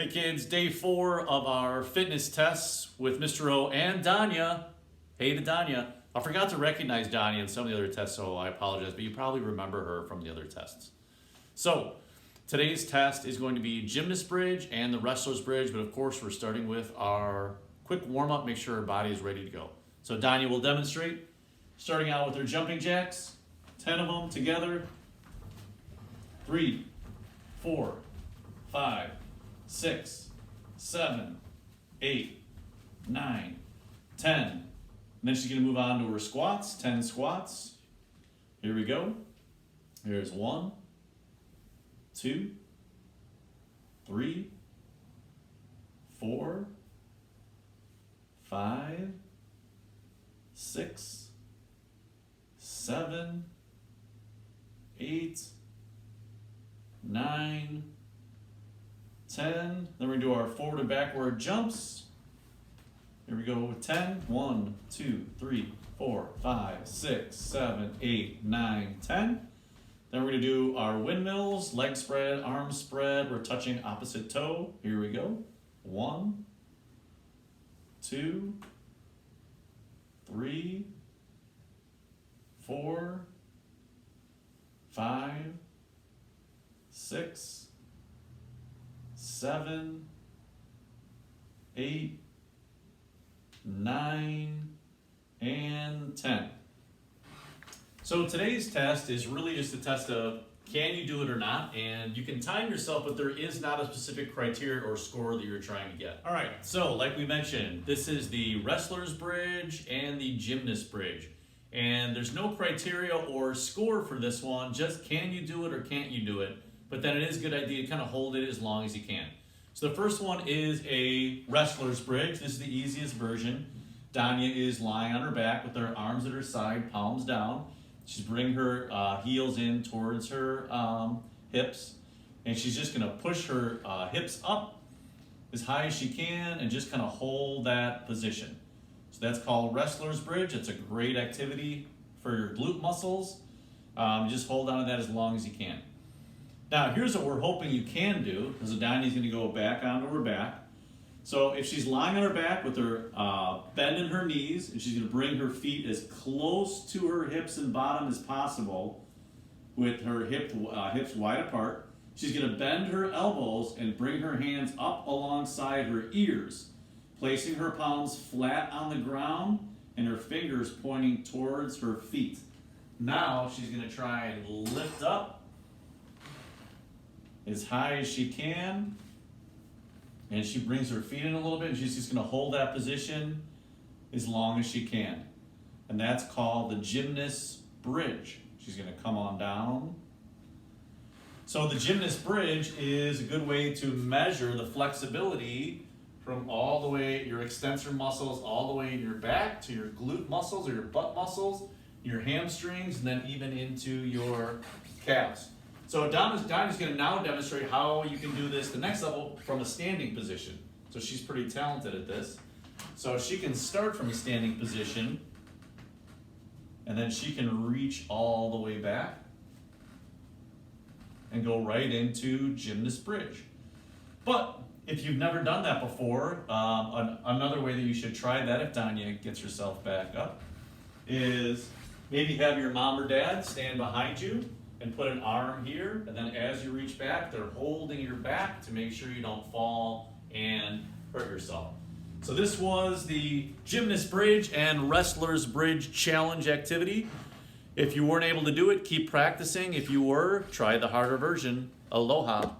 Hey kids, day 4 of our fitness tests with Mr. O and Danya. Hey to Danya. I forgot to recognize Danya in some of the other tests, so I apologize, but you probably remember her from the other tests. So, today's test is going to be Gymnast Bridge and the Wrestler's Bridge, but of course we're starting with our quick warm-up, make sure our body is ready to go. So Danya will demonstrate, starting out with her jumping jacks, 10 of them together, 3, 4, 5, 6, 7, 8, 9, 10. And then she's going to move on to her squats, 10 squats. Here we go. Here's 1, 2, 3, 4, 5, 6, 7, 8, 9, 10. Then we're going to do our forward and backward jumps. Here we go with 10. 1, 2, 3, 4, 5, 6, 7, 8, 9, 10. Then we're going to do our windmills, leg spread, arm spread. We're touching opposite toe. Here we go. 1, 2, 3, 4, 5, 6, 7, 8, 9, and 10. So today's test is really just a test of can you do it or not, and you can time yourself, but there is not a specific criteria or score that you're trying to get. All right, so like we mentioned, this is the Wrestler's Bridge and the Gymnast Bridge. And there's no criteria or score for this one, just can you do it or can't you do it. But then it is a good idea to kind of hold it as long as you can. So the first one is a Wrestler's Bridge. This is the easiest version. Danya is lying on her back with her arms at her side, palms down. She's bringing her heels in towards her hips. And she's just going to push her hips up as high as she can and just kind of hold that position. So that's called Wrestler's Bridge. It's a great activity for your glute muscles. Just hold on to that as long as you can. Now, here's what we're hoping you can do, because Danya's going to go back onto her back. So if she's lying on her back with her bending her knees, and she's going to bring her feet as close to her hips and bottom as possible with her hips wide apart, she's going to bend her elbows and bring her hands up alongside her ears, placing her palms flat on the ground and her fingers pointing towards her feet. Now she's going to try and lift up as high as she can, and she brings her feet in a little bit, and she's just going to hold that position as long as she can. And that's called the Gymnast Bridge. She's going to come on down. So the Gymnast Bridge is a good way to measure the flexibility from all the way, your extensor muscles, all the way in your back to your glute muscles or your butt muscles, your hamstrings, and then even into your calves. So Donna's going to now demonstrate how you can do this the next level from a standing position. So she's pretty talented at this. So she can start from a standing position, and then she can reach all the way back and go right into Gymnast Bridge. But if you've never done that before, another way that you should try that if Danya gets herself back up is maybe have your mom or dad stand behind you and put an arm here, and then as you reach back, they're holding your back to make sure you don't fall and hurt yourself. So this was the Gymnast Bridge and Wrestler's Bridge challenge activity. If you weren't able to do it, keep practicing. If you were, try the harder version. Aloha.